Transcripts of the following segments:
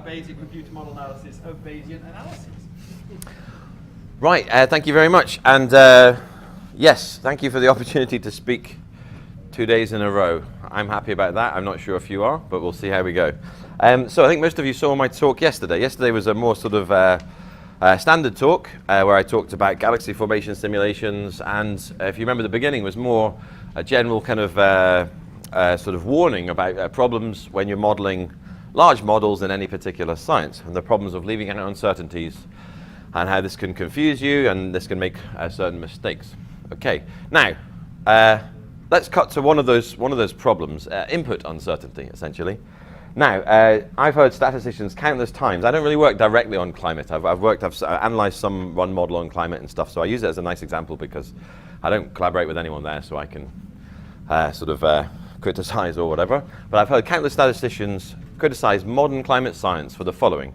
a Bayesian computer model analysis of Bayesian analyses. Right, thank you very much. And yes, thank you for the opportunity to speak 2 days in a row. I'm happy about that. I'm not sure if you are, but we'll see how we go. So I think most of you saw my talk yesterday. Yesterday was a more sort of standard talk where I talked about galaxy formation simulations, and if you remember, the beginning was more a general kind of sort of warning about problems when you're modeling large models in any particular science, and the problems of leaving out uncertainties, and how this can confuse you and this can make certain mistakes. Okay, now let's cut to one of those problems, input uncertainty, essentially. Now, I've heard statisticians countless times. I don't really work directly on climate. I've analyzed some one model on climate and stuff, so I use it as a nice example because I don't collaborate with anyone there, so I can sort of criticize or whatever. But I've heard countless statisticians criticize modern climate science for the following.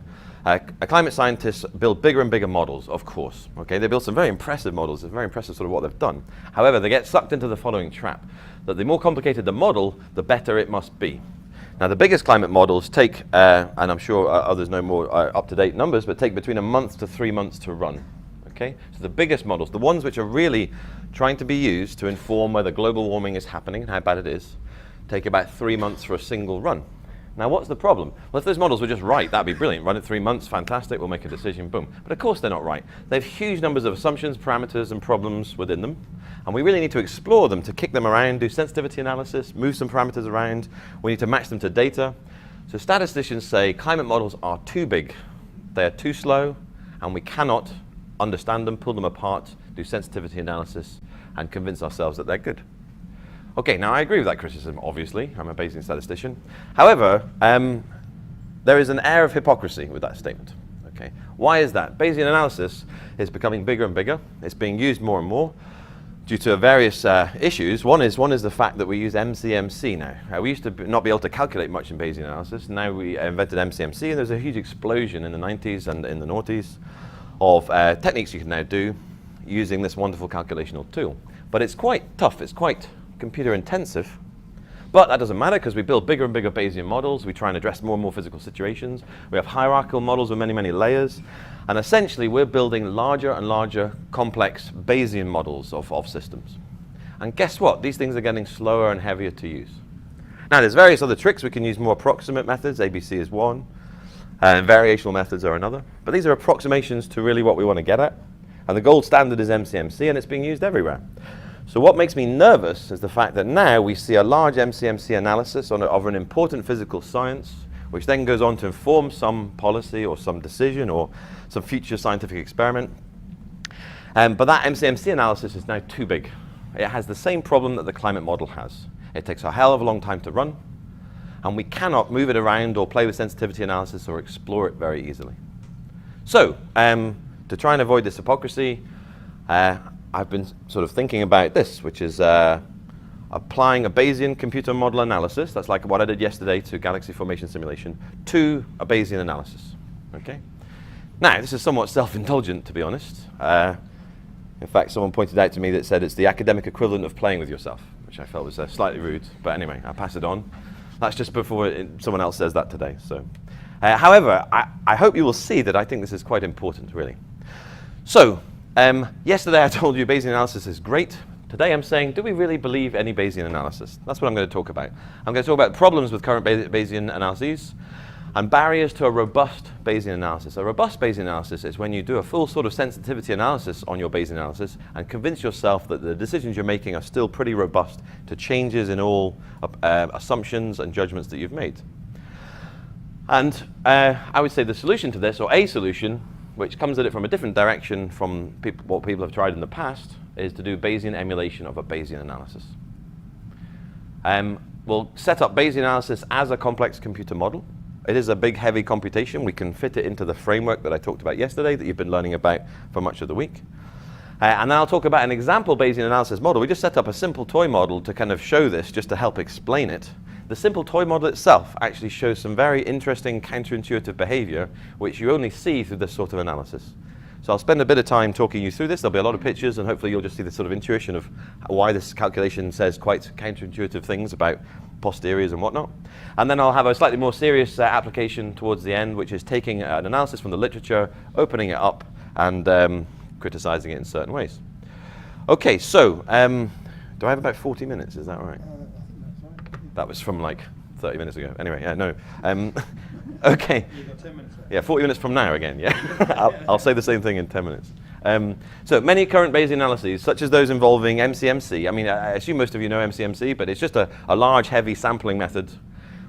Climate scientists build bigger and bigger models, of course. Okay, they build some very impressive models. It's very impressive sort of what they've done. However, they get sucked into the following trap, that the more complicated the model, the better it must be. Now, the biggest climate models take, and I'm sure others know more up-to-date numbers, but take between a month to 3 months to run. Okay, so the biggest models, the ones which are really trying to be used to inform whether global warming is happening and how bad it is, take about 3 months for a single run. Now, what's the problem? Well, if those models were just right, that'd be brilliant. Run it 3 months, fantastic, we'll make a decision, boom. But of course they're not right. They have huge numbers of assumptions, parameters, and problems within them. And we really need to explore them, to kick them around, do sensitivity analysis, move some parameters around. We need to match them to data. So statisticians say climate models are too big, they are too slow, and we cannot understand them, pull them apart, do sensitivity analysis, and convince ourselves that they're good. Okay, now I agree with that criticism, obviously. I'm a Bayesian statistician. However, there is an air of hypocrisy with that statement. Okay, why is that? Bayesian analysis is becoming bigger and bigger. It's being used more and more due to various issues. One is the fact that we use Mcmc now. We used to not be able to calculate much in Bayesian analysis. Now we invented Mcmc, and there's a huge explosion in the 90s and in the noughties of techniques you can now do using this wonderful calculational tool. But it's quite tough. It's quite computer intensive, but that doesn't matter because we build bigger and bigger Bayesian models. We try and address more and more physical situations. We have hierarchical models with many, many layers, and essentially we're building larger and larger complex Bayesian models of systems. And guess what? These things are getting slower and heavier to use. Now, there's various other tricks. We can use more approximate methods. ABC is one, and variational methods are another, but these are approximations to really what we want to get at, and the gold standard is Mcmc, and it's being used everywhere. So what makes me nervous is the fact that now we see a large Mcmc analysis of an important physical science, which then goes on to inform some policy or some decision or some future scientific experiment. But that Mcmc analysis is now too big. It has the same problem that the climate model has. It takes a hell of a long time to run, and we cannot move it around or play with sensitivity analysis or explore it very easily. So to try and avoid this hypocrisy, I've been sort of thinking about this, which is applying a Bayesian computer model analysis, that's like what I did yesterday to galaxy formation simulation, to a Bayesian analysis. Okay? Now, this is somewhat self-indulgent, to be honest. In fact, someone pointed out to me that said it's the academic equivalent of playing with yourself, which I felt was slightly rude. But anyway, I'll pass it on. That's just before someone else says that today. So, however, I hope you will see that I think this is quite important, really. So, yesterday I told you Bayesian analysis is great. Today I'm saying, do we really believe any Bayesian analysis? That's what I'm going to talk about. I'm going to talk about problems with current Bayesian analyses and barriers to a robust Bayesian analysis. A robust Bayesian analysis is when you do a full sort of sensitivity analysis on your Bayesian analysis and convince yourself that the decisions you're making are still pretty robust to changes in all assumptions and judgments that you've made. And I would say the solution to this, or a solution, which comes at it from a different direction from what people have tried in the past, is to do Bayesian emulation of a Bayesian analysis. We'll set up Bayesian analysis as a complex computer model. It is a big, heavy computation. We can fit it into the framework that I talked about yesterday that you've been learning about for much of the week. And then I'll talk about an example Bayesian analysis model. We just set up a simple toy model to kind of show this, just to help explain it. The simple toy model itself actually shows some very interesting counterintuitive behavior, which you only see through this sort of analysis. So I'll spend a bit of time talking you through this. There'll be a lot of pictures, and hopefully you'll just see this sort of intuition of why this calculation says quite counterintuitive things about posteriors and whatnot. And then I'll have a slightly more serious application towards the end, which is taking an analysis from the literature, opening it up, and criticizing it in certain ways. Okay, so do I have about 40 minutes? Is that all right? I think that's right. That was from like 30 minutes ago. Anyway, yeah, no. Okay. You've got 10 minutes left. Yeah, 40 minutes from now again, yeah. I'll say the same thing in 10 minutes. So many current Bayesian analyses, such as those involving MCMC. I mean, I assume most of you know MCMC, but it's just a large, heavy sampling method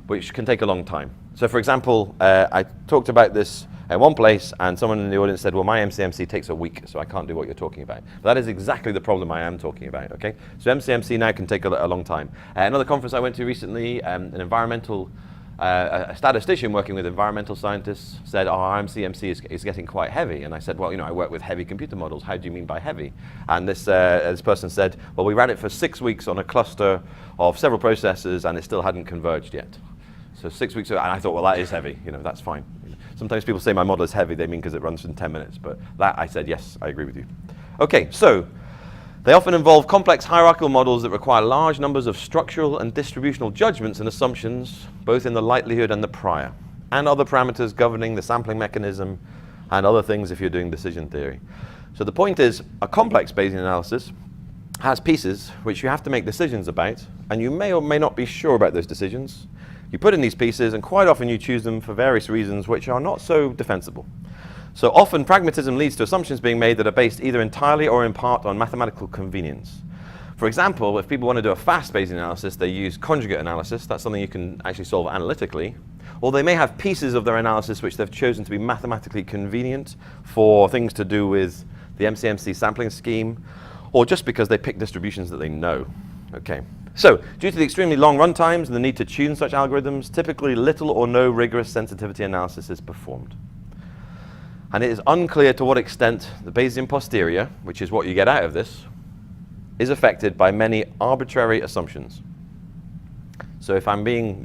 which can take a long time. So for example, I talked about this at one place, and someone in the audience said, well, my MCMC takes a week, so I can't do what you're talking about. But that is exactly the problem I am talking about, okay? So MCMC now can take a long time. Another conference I went to recently, an environmental a statistician working with environmental scientists said, oh, our MCMC is getting quite heavy. And I said, well, you know, I work with heavy computer models. How do you mean by heavy? And this person said, well, we ran it for 6 weeks on a cluster of several processors, and it still hadn't converged yet. So 6 weeks, and I thought, well, that is heavy. You know, that's fine. Sometimes people say my model is heavy. They mean because it runs in 10 minutes. But that, I said, yes, I agree with you. OK, so they often involve complex hierarchical models that require large numbers of structural and distributional judgments and assumptions, both in the likelihood and the prior, and other parameters governing the sampling mechanism and other things if you're doing decision theory. So the point is, a complex Bayesian analysis has pieces which you have to make decisions about, and you may or may not be sure about those decisions. You put in these pieces, and quite often you choose them for various reasons which are not so defensible. So often pragmatism leads to assumptions being made that are based either entirely or in part on mathematical convenience. For example, if people want to do a fast Bayesian analysis, they use conjugate analysis. That's something you can actually solve analytically. Or they may have pieces of their analysis which they've chosen to be mathematically convenient for things to do with the MCMC sampling scheme, or just because they pick distributions that they know. Okay. So, due to the extremely long run times and the need to tune such algorithms, typically little or no rigorous sensitivity analysis is performed. And it is unclear to what extent the Bayesian posterior, which is what you get out of this, is affected by many arbitrary assumptions. So if I'm being,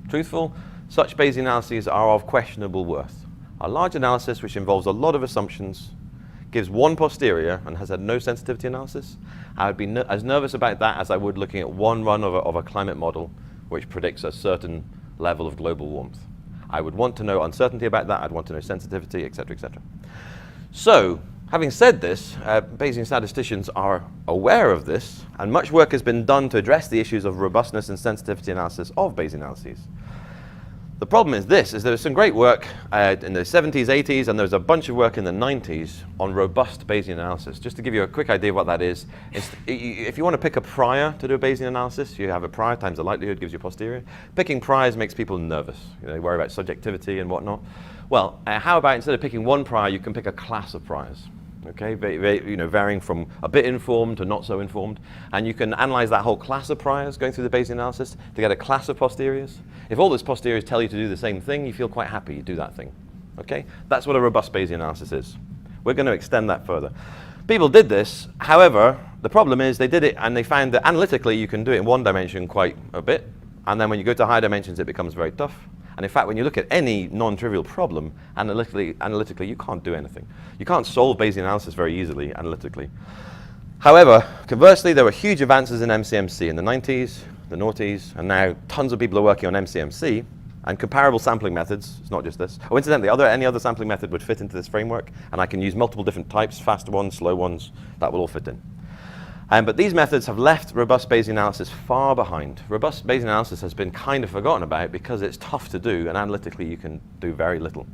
truthful, such Bayesian analyses are of questionable worth. A large analysis which involves a lot of assumptions, gives one posterior and has had no sensitivity analysis, I would be as nervous about that as I would looking at one run of a climate model which predicts a certain level of global warmth. I would want to know uncertainty about that. I'd want to know sensitivity, et cetera, et cetera. So, having said this, Bayesian statisticians are aware of this, and much work has been done to address the issues of robustness and sensitivity analysis of Bayesian analyses. The problem is this, is there was some great work in the 70s, 80s, and there was a bunch of work in the 90s on robust Bayesian analysis. Just to give you a quick idea of what that is, if you want to pick a prior to do a Bayesian analysis, you have a prior times the likelihood gives you a posterior. Picking priors makes people nervous. They worry about subjectivity and whatnot. Well, how about instead of picking one prior, you can pick a class of priors. Okay, varying from a bit informed to not so informed. And you can analyze that whole class of priors going through the Bayesian analysis to get a class of posteriors. If all those posteriors tell you to do the same thing, you feel quite happy you do that thing. Okay, that's what a robust Bayesian analysis is. We're going to extend that further. People did this, however, the problem is they did it and they found that analytically you can do it in one dimension quite a bit, and then when you go to higher dimensions it becomes very tough. And in fact, when you look at any non-trivial problem, analytically you can't do anything. You can't solve Bayesian analysis very easily analytically. However, conversely, there were huge advances in MCMC in the 90s, the noughties, and now tons of people are working on MCMC and comparable sampling methods. It's not just this. Oh, incidentally, any other sampling method would fit into this framework, and I can use multiple different types, fast ones, slow ones, that will all fit in. But these methods have left robust Bayesian analysis far behind. Robust Bayesian analysis has been kind of forgotten about because it's tough to do, and analytically you can do very little.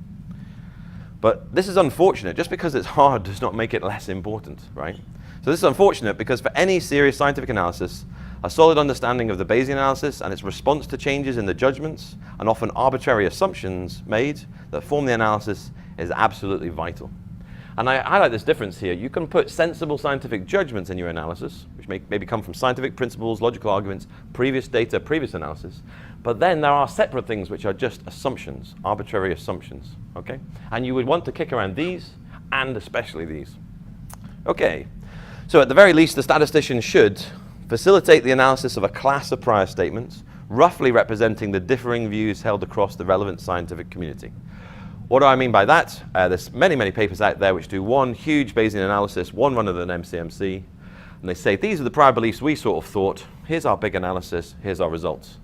But this is unfortunate. Just because it's hard does not make it less important, right? So this is unfortunate because for any serious scientific analysis, a solid understanding of the Bayesian analysis and its response to changes in the judgments and often arbitrary assumptions made that form the analysis is absolutely vital. And I highlight this difference here. You can put sensible scientific judgments in your analysis, which maybe come from scientific principles, logical arguments, previous data, previous analysis. But then there are separate things which are just assumptions, arbitrary assumptions. Okay? And you would want to kick around these, and especially these. Okay. So at the very least, the statistician should facilitate the analysis of a class of prior statements, roughly representing the differing views held across the relevant scientific community. What do I mean by that? There's many, many papers out there which do one huge Bayesian analysis, one run of an MCMC, and they say, these are the prior beliefs we sort of thought, here's our big analysis, here's our results.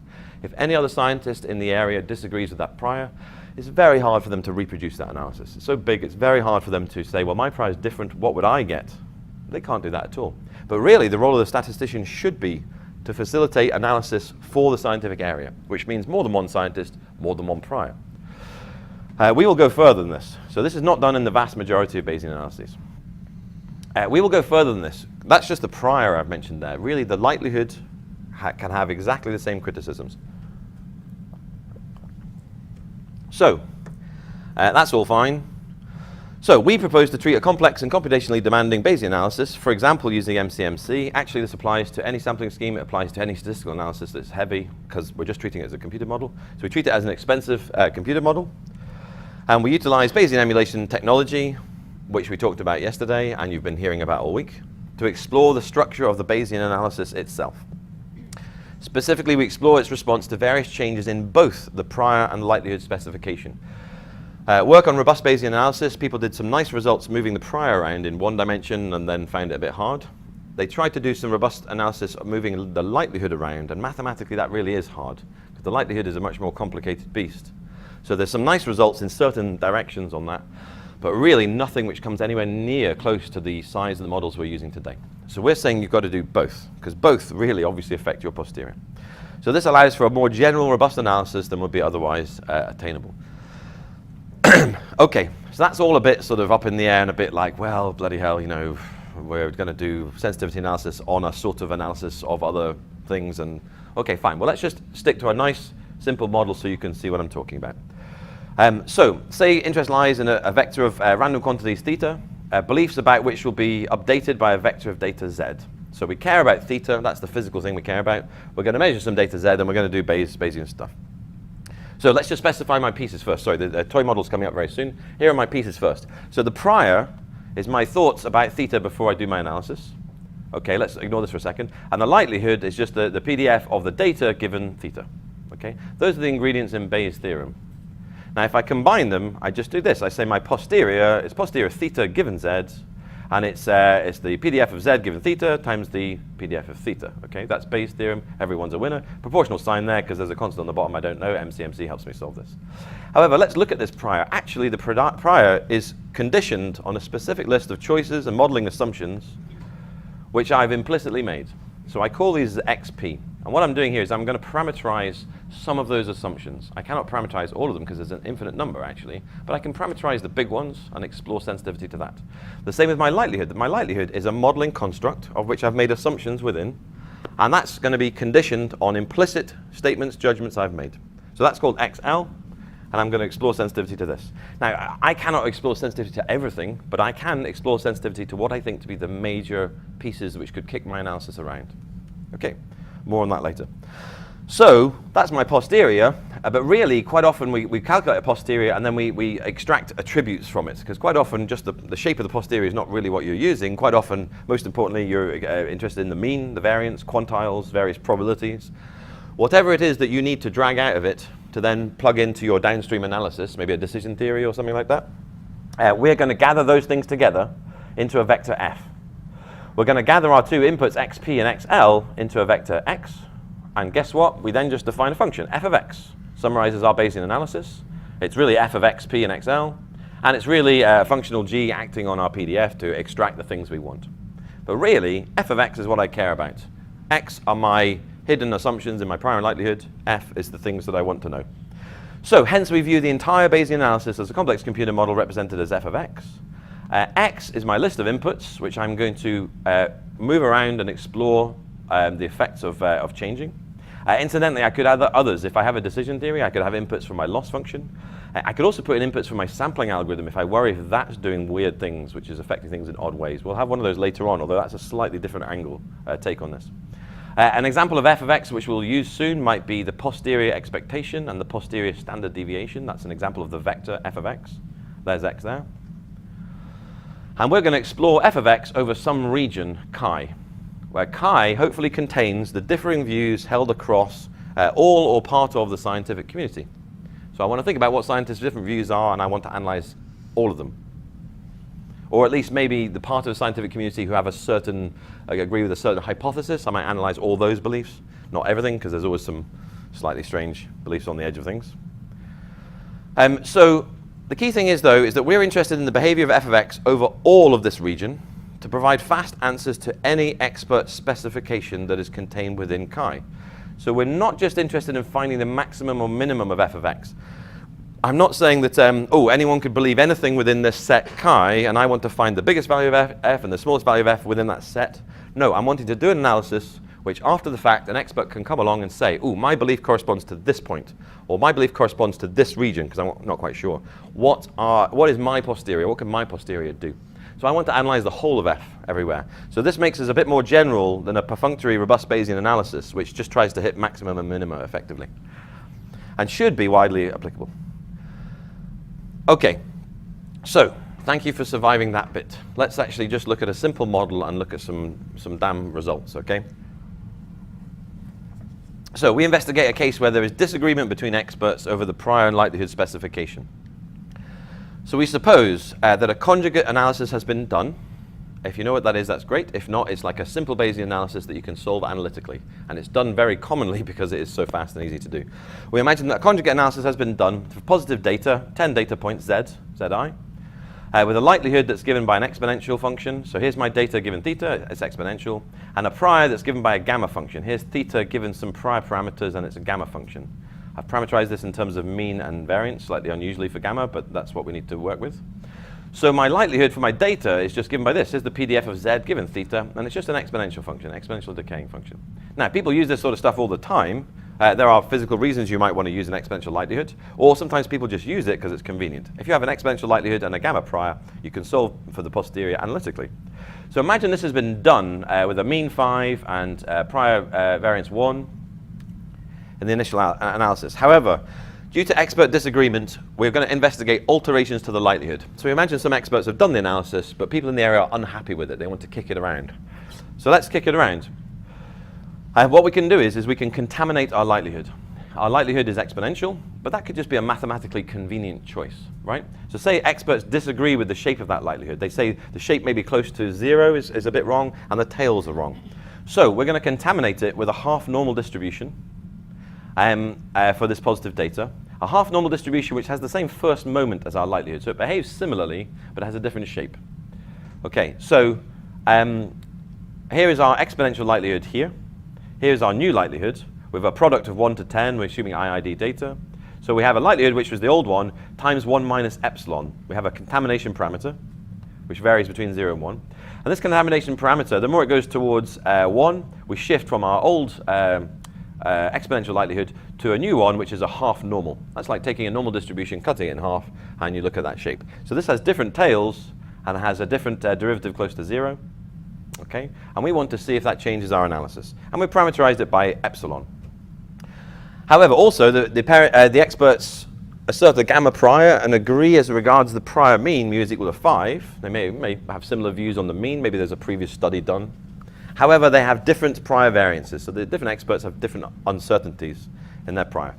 If any other scientist in the area disagrees with that prior, it's very hard for them to reproduce that analysis. It's so big, it's very hard for them to say, well, my prior is different, what would I get? They can't do that at all. But really, the role of the statistician should be to facilitate analysis for the scientific area, which means more than one scientist, more than one prior. We will go further than this. So this is not done in the vast majority of Bayesian analyses. We will go further than this. That's just the prior I've mentioned there. Really, the likelihood can have exactly the same criticisms. So that's all fine. So we propose to treat a complex and computationally demanding Bayesian analysis, for example, using Mcmc. Actually, this applies to any sampling scheme. It applies to any statistical analysis that's heavy, because we're just treating it as a computer model. So we treat it as an expensive computer model. And we utilize Bayesian emulation technology, which we talked about yesterday and you've been hearing about all week, to explore the structure of the Bayesian analysis itself. Specifically, we explore its response to various changes in both the prior and likelihood specification. Work on robust Bayesian analysis, people did some nice results moving the prior around in one dimension and then found it a bit hard. They tried to do some robust analysis of moving the likelihood around, and mathematically that really is hard, because the likelihood is a much more complicated beast. So there's some nice results in certain directions on that, but really nothing which comes anywhere near close to the size of the models we're using today. So we're saying you've got to do both, because both really obviously affect your posterior. So this allows for a more general, robust analysis than would be otherwise attainable. Okay, so that's all a bit sort of up in the air and a bit like, well, bloody hell, you know, we're going to do sensitivity analysis on a sort of analysis of other things, and okay, fine. Well, let's just stick to a nice, simple model so you can see what I'm talking about. So, say interest lies in a vector of random quantities theta, beliefs about which will be updated by a vector of data z. So we care about theta, that's the physical thing we care about. We're going to measure some data z, and we're going to do Bayesian stuff. So let's just specify my pieces first. Sorry, the toy model's coming up very soon. Here are my pieces first. So the prior is my thoughts about theta before I do my analysis. Okay, let's ignore this for a second. And the likelihood is just the PDF of the data given theta. Okay, those are the ingredients in Bayes' theorem. Now, if I combine them, I just do this. I say my posterior is posterior theta given z, and it's the PDF of z given theta times the PDF of theta. Okay, that's Bayes' theorem. Everyone's a winner. Proportional sign there because there's a constant on the bottom I don't know. Mcmc helps me solve this. However, let's look at this prior. Actually, the prior is conditioned on a specific list of choices and modeling assumptions which I've implicitly made. So I call these XP. And what I'm doing here is I'm going to parameterize some of those assumptions. I cannot parameterize all of them because there's an infinite number, actually. But I can parameterize the big ones and explore sensitivity to that. The same with my likelihood. My likelihood is a modeling construct of which I've made assumptions within. And that's going to be conditioned on implicit statements, judgments I've made. So that's called XL. And I'm going to explore sensitivity to this. Now, I cannot explore sensitivity to everything, but I can explore sensitivity to what I think to be the major pieces which could kick my analysis around. Okay, more on that later. So that's my posterior, but really quite often we calculate a posterior and then we extract attributes from it, because quite often just the shape of the posterior is not really what you're using. Quite often, most importantly, you're interested in the mean, the variance, quantiles, various probabilities. Whatever it is that you need to drag out of it to then plug into your downstream analysis, maybe a decision theory or something like that, we're going to gather those things together into a vector f. We're going to gather our two inputs, xp and xl, into a vector x. And guess what? We then just define a function, f of x. Summarizes our Bayesian analysis. It's really f of xp and xl. And it's really a functional g acting on our PDF to extract the things we want. But really, f of x is what I care about. X are my hidden assumptions in my prior likelihood. F is the things that I want to know. So hence we view the entire Bayesian analysis as a complex computer model represented as f of x. X is my list of inputs, which I'm going to move around and explore the effects of changing. Incidentally, I could add others. If I have a decision theory, I could have inputs from my loss function. I could also put in inputs from my sampling algorithm if I worry if that's doing weird things, which is affecting things in odd ways. We'll have one of those later on, although that's a slightly different angle take on this. An example of f of x, which we'll use soon, might be the posterior expectation and the posterior standard deviation. That's an example of the vector f of x. There's x there. And we're going to explore f of x over some region, chi, where chi hopefully contains the differing views held across all or part of the scientific community. So I want to think about what scientists' different views are, and I want to analyze all of them. Or at least maybe the part of the scientific community who have a certain, agree with a certain hypothesis. I might analyze all those beliefs. Not everything, because there's always some Slightly strange beliefs on the edge of things. So the key thing is, though, is that we're interested in the behavior of f of x over all of this region to provide fast answers to any expert specification that is contained within chi. So we're not just interested in finding the maximum or minimum of f of x. I'm not saying that, anyone could believe anything within this set chi, and I want to find the biggest value of f and the smallest value of f within that set. No, I'm wanting to do an analysis which, after the fact, an expert can come along and say, my belief corresponds to this point, or my belief corresponds to this region, because I'm not quite sure. What is my posterior? What can my posterior do? So I want to analyze the whole of f everywhere. So this makes us a bit more general than a perfunctory robust Bayesian analysis, which just tries to hit maximum and minima effectively, and should be widely applicable. Okay, so thank you for surviving that bit. Let's actually just look at a simple model and look at some damn results, okay? So we investigate a case where there is disagreement between experts over the prior likelihood specification. So we suppose that a conjugate analysis has been done. If you know what that is, that's great. If not, it's like a simple Bayesian analysis that you can solve analytically. And it's done very commonly because it is so fast and easy to do. We imagine that a conjugate analysis has been done for positive data, 10 data points, zi, with a likelihood that's given by an exponential function. So here's my data given theta, it's exponential, and a prior that's given by a gamma function. Here's theta given some prior parameters, and it's a gamma function. I've parameterized this in terms of mean and variance, slightly unusually for gamma, but that's what we need to work with. So my likelihood for my data is just given by this. Here's the PDF of z given theta, and it's just an exponential function, exponential decaying function. Now, people use this sort of stuff all the time. There are physical reasons you might want to use an exponential likelihood, or sometimes people just use it because it's convenient. If you have an exponential likelihood and a gamma prior, you can solve for the posterior analytically. So imagine this has been done with a mean 5 and prior variance 1 in the initial analysis. However, due to expert disagreement, we're going to investigate alterations to the likelihood. So we imagine some experts have done the analysis, but people in the area are unhappy with it. They want to kick it around. So let's kick it around. What we can do is we can contaminate our likelihood. Our likelihood is exponential, but that could just be a mathematically convenient choice, right? So say experts disagree with the shape of that likelihood. They say the shape may be close to 0 is a bit wrong, and the tails are wrong. So we're going to contaminate it with a half normal distribution for this positive data. A half normal distribution which has the same first moment as our likelihood. So it behaves similarly, but it has a different shape. Okay, so here is our exponential likelihood here. Here's our new likelihood with a product of 1 to 10. We're assuming IID data. So we have a likelihood, which was the old one, times 1 minus epsilon. We have a contamination parameter, which varies between 0 and 1. And this contamination parameter, the more it goes towards 1, we shift from our old exponential likelihood to a new one, which is a half normal. That's like taking a normal distribution, cutting it in half, and you look at that shape. So this has different tails and has a different derivative close to 0. Okay, and we want to see if that changes our analysis. And we parameterized it by epsilon. However, also, the experts assert the gamma prior and agree as regards the prior mean, mu is equal to 5. They may have similar views on the mean. Maybe there's a previous study done. However, they have different prior variances. So the different experts have different uncertainties in their prior.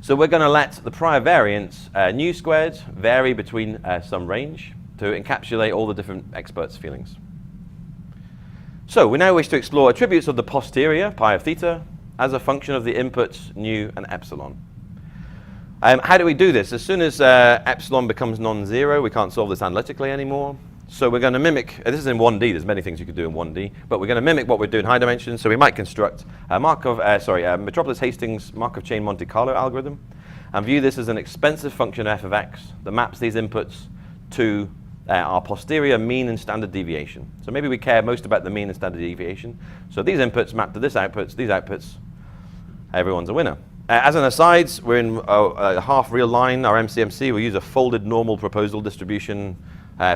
So we're going to let the prior variance, nu squared, vary between some range to encapsulate all the different experts' feelings. So we now wish to explore attributes of the posterior, pi of theta, as a function of the inputs nu and epsilon. How do we do this? As soon as epsilon becomes non-zero, we can't solve this analytically anymore. So we're going to mimic, this is in 1D, there's many things you could do in 1D, but we're going to mimic what we do in high dimensions. So we might construct a Metropolis-Hastings Markov chain Monte Carlo algorithm and view this as an expensive function f of x that maps these inputs to our posterior mean and standard deviation. So maybe we care most about the mean and standard deviation. So these inputs map to these outputs, everyone's a winner. As an aside, we're in a half real line, our MCMC. We use a folded normal proposal distribution.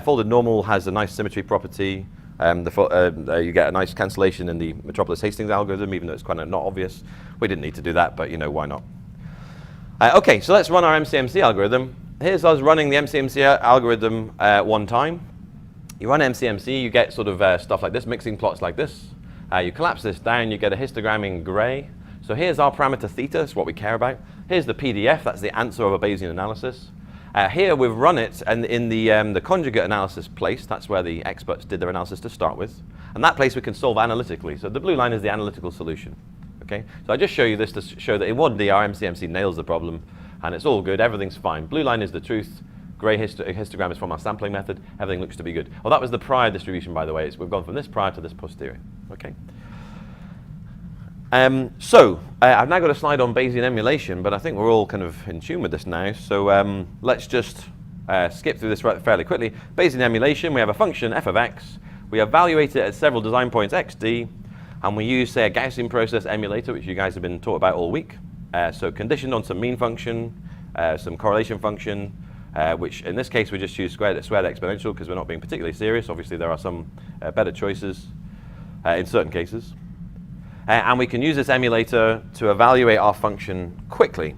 Folded normal has a nice symmetry property. You get a nice cancellation in the Metropolis-Hastings algorithm, even though it's kind of not obvious. We didn't need to do that, but why not? Okay, so let's run our MCMC algorithm. Here's us running the MCMC algorithm one time. You run MCMC, you get sort of stuff like this, mixing plots like this. You collapse this down, you get a histogram in gray. So here's our parameter theta, that's what we care about. Here's the PDF, that's the answer of a Bayesian analysis. Here we've run it and in the conjugate analysis place, that's where the experts did their analysis to start with. And that place we can solve analytically. So the blue line is the analytical solution. Okay? So I just show you this to show that in 1D, our MCMC nails the problem, and it's all good. Everything's fine. Blue line is the truth. Gray histogram is from our sampling method. Everything looks to be good. Well, that was the prior distribution, by the way. We've gone from this prior to this posterior. Okay? I've now got a slide on Bayesian emulation, but I think we're all kind of in tune with this now. So let's just skip through this fairly quickly. Bayesian emulation, we have a function f of x. We evaluate it at several design points xd, and we use, say, a Gaussian process emulator, which you guys have been taught about all week. So conditioned on some mean function, some correlation function, which in this case we just use squared exponential because we're not being particularly serious. Obviously, there are some better choices in certain cases. And we can use this emulator to evaluate our function quickly.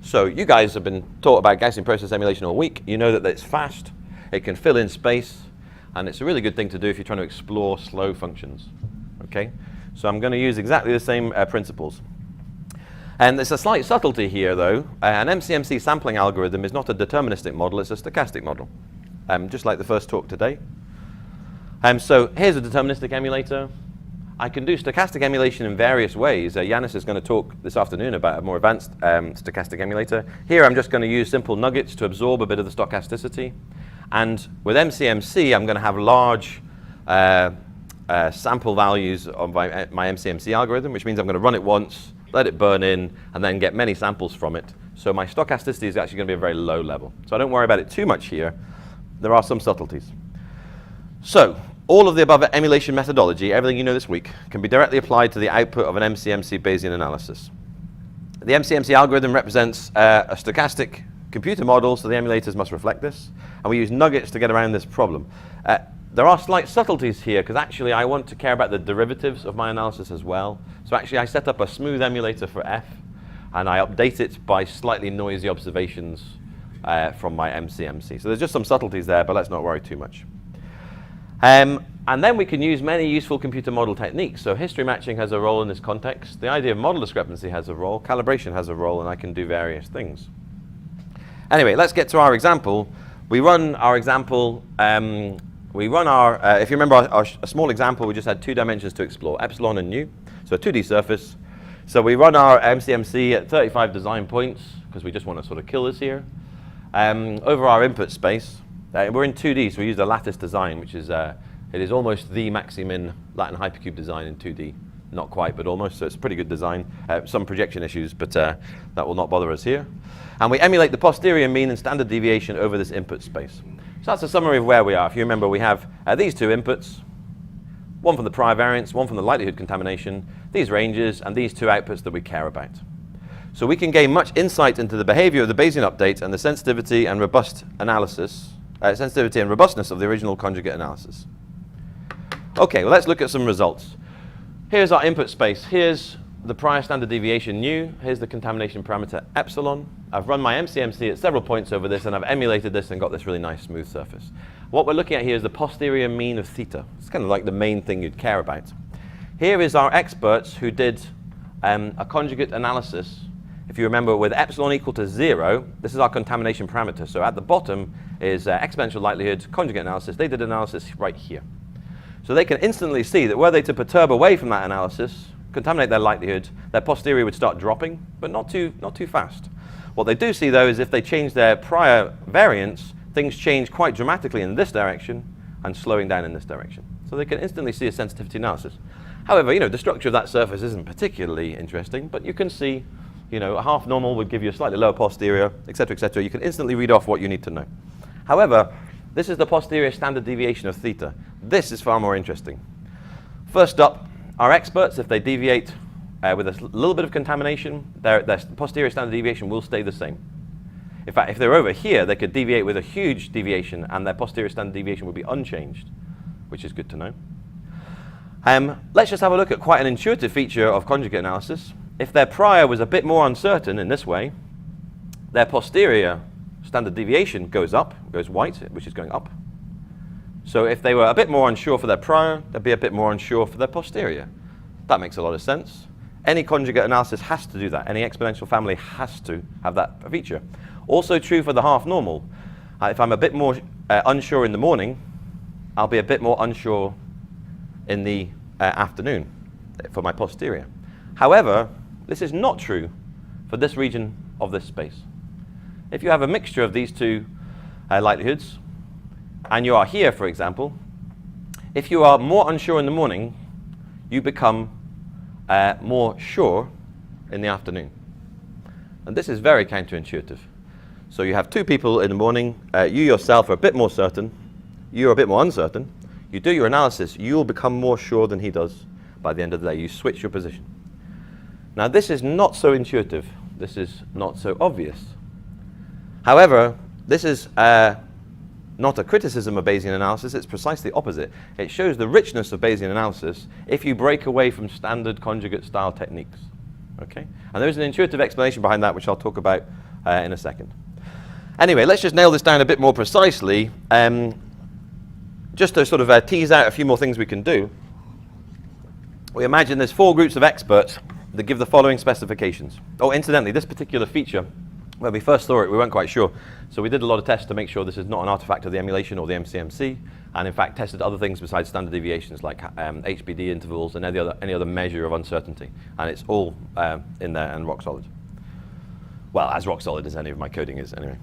So you guys have been taught about Gaussian process emulation all week. You know that it's fast, it can fill in space, and it's a really good thing to do if you're trying to explore slow functions. Okay? So I'm going to use exactly the same principles. And there's a slight subtlety here, though. An MCMC sampling algorithm is not a deterministic model, it's a stochastic model, just like the first talk today. So here's a deterministic emulator. I can do stochastic emulation in various ways. Yanis is going to talk this afternoon about a more advanced stochastic emulator. Here I'm just going to use simple nuggets to absorb a bit of the stochasticity. And with MCMC, I'm going to have large sample values of my MCMC algorithm, which means I'm going to run it once, let it burn in, and then get many samples from it. So my stochasticity is actually going to be a very low level. So I don't worry about it too much here. There are some subtleties. So all of the above emulation methodology, everything you know this week, can be directly applied to the output of an MCMC Bayesian analysis. The MCMC algorithm represents a stochastic computer model, so the emulators must reflect this. And we use nuggets to get around this problem. There are slight subtleties here, because actually I want to care about the derivatives of my analysis as well. So actually I set up a smooth emulator for F, and I update it by slightly noisy observations from my MCMC. So there's just some subtleties there, but let's not worry too much. And then we can use many useful computer model techniques. So history matching has a role in this context. The idea of model discrepancy has a role. Calibration has a role, and I can do various things. Anyway, let's get to our example. We run our example. If you remember a small example, we just had 2 dimensions to explore, epsilon and nu, so a 2D surface. So we run our MCMC at 35 design points, because we just want to sort of kill this here, over our input space. We're in 2D, so we use the lattice design, which is it is almost the Mcmc Latin hypercube design in 2D. Not quite, but almost, so it's a pretty good design. Some projection issues, but that will not bother us here. And we emulate the posterior mean and standard deviation over this input space. So that's a summary of where we are. If you remember, we have these 2 inputs, one from the prior variance, one from the likelihood contamination, these ranges, and these 2 outputs that we care about. So we can gain much insight into the behavior of the Bayesian update and the sensitivity and robustness of the original conjugate analysis. Okay, well, let's look at some results. Here's our input space. Here's the prior standard deviation nu. Here's the contamination parameter epsilon. I've run my MCMC at several points over this, and I've emulated this and got this really nice smooth surface. What we're looking at here is the posterior mean of theta. It's kind of like the main thing you'd care about. Here is our experts who did a conjugate analysis. If you remember, with epsilon equal to 0, this is our contamination parameter. So at the bottom is exponential likelihood, conjugate analysis. They did analysis right here. So they can instantly see that were they to perturb away from that analysis, contaminate their likelihood, their posterior would start dropping, but not too fast. What they do see, though, is if they change their prior variance, things change quite dramatically in this direction and slowing down in this direction. So they can instantly see a sensitivity analysis. However, the structure of that surface isn't particularly interesting, but you can see, a half normal would give you a slightly lower posterior, et cetera, et cetera. You can instantly read off what you need to know. However, this is the posterior standard deviation of theta. This is far more interesting. First up, our experts, if they deviate with a little bit of contamination, their posterior standard deviation will stay the same. In fact, if they're over here, they could deviate with a huge deviation, and their posterior standard deviation would be unchanged, which is good to know. Let's just have a look at quite an intuitive feature of conjugate analysis. If their prior was a bit more uncertain in this way, their posterior standard deviation goes up, goes white, which is going up. So if they were a bit more unsure for their prior, they'd be a bit more unsure for their posterior. That makes a lot of sense. Any conjugate analysis has to do that. Any exponential family has to have that feature. Also true for the half normal. If I'm a bit more unsure in the morning, I'll be a bit more unsure in the afternoon for my posterior. However, this is not true for this region of this space. If you have a mixture of these two likelihoods, and you are here, for example, if you are more unsure in the morning, you become more sure in the afternoon. And this is very counterintuitive. So you have two people in the morning, you yourself are a bit more certain, you're a bit more uncertain. You do your analysis, you'll become more sure than he does by the end of the day. You switch your position. Now this is not so intuitive. This is not so obvious. However, this is not a criticism of Bayesian analysis, it's precisely opposite. It shows the richness of Bayesian analysis if you break away from standard conjugate style techniques. Okay? And there's an intuitive explanation behind that, which I'll talk about in a second. Anyway, let's just nail this down a bit more precisely. Just to sort of tease out a few more things we can do. We imagine there's 4 groups of experts that give the following specifications. Oh, incidentally, this particular feature, when we first saw it, we weren't quite sure. So we did a lot of tests to make sure this is not an artifact of the emulation or the Mcmc, and in fact tested other things besides standard deviations like HBD intervals and any other measure of uncertainty. And it's all in there and rock solid. Well, as rock solid as any of my coding is, anyway.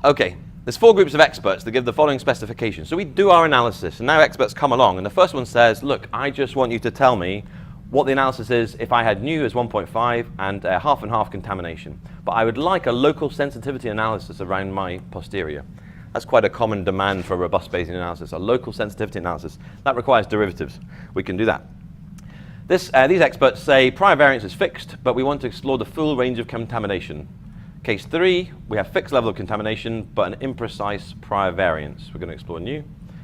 Okay, there's 4 groups of experts that give the following specifications. So we do our analysis, and now experts come along, and the first one says, look, I just want you to tell me what the analysis is if I had nu as 1.5 and half and half contamination. But I would like a local sensitivity analysis around my posterior. That's quite a common demand for a robust Bayesian analysis, a local sensitivity analysis. That requires derivatives. We can do that. These experts say prior variance is fixed, but we want to explore the full range of contamination. Case 3, we have fixed level of contamination, but an imprecise prior variance. We're going to explore nu.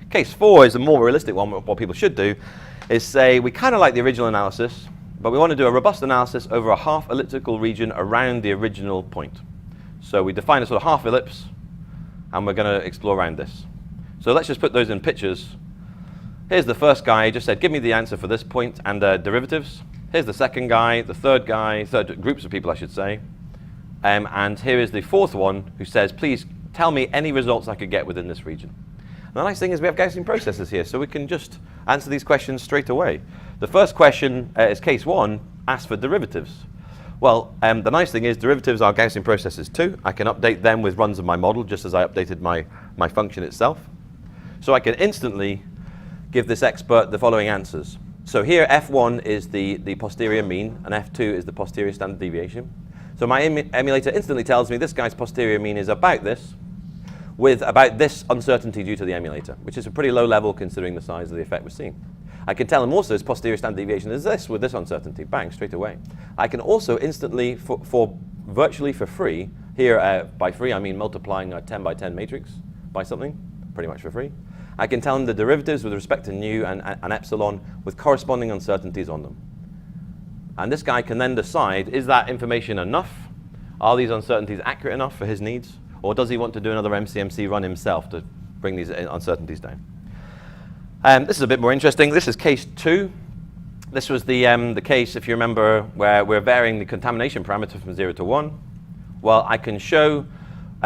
Case 4 is a more realistic one. What people should do is say, we kind of like the original analysis, but we want to do a robust analysis over a half elliptical region around the original point. So we define a sort of half ellipse, and we're going to explore around this. So let's just put those in pictures. Here's the first guy, he just said, give me the answer for this point and derivatives. Here's the second guy, the third guy, third groups of people, I should say. And here is the fourth one who says, please tell me any results I could get within this region. And the nice thing is we have Gaussian processes here, so we can just answer these questions straight away. The first question is case 1, ask for derivatives. Well, the nice thing is derivatives are Gaussian processes too. I can update them with runs of my model just as I updated my function itself. So I can instantly give this expert the following answers. So here F1 is the posterior mean, and F2 is the posterior standard deviation. So my emulator instantly tells me this guy's posterior mean is about this, with about this uncertainty due to the emulator, which is a pretty low level considering the size of the effect we're seeing. I can tell him also his posterior standard deviation is this with this uncertainty, bang, straight away. I can also instantly, virtually for free, here by free I mean multiplying a 10 by 10 matrix by something, pretty much for free. I can tell him the derivatives with respect to nu and epsilon with corresponding uncertainties on them. And this guy can then decide, is that information enough? Are these uncertainties accurate enough for his needs? Or does he want to do another Mcmc run himself to bring these uncertainties down? This is a bit more interesting. This is case 2. This was the case, if you remember, where we're varying the contamination parameter from 0 to 1. Well, I can show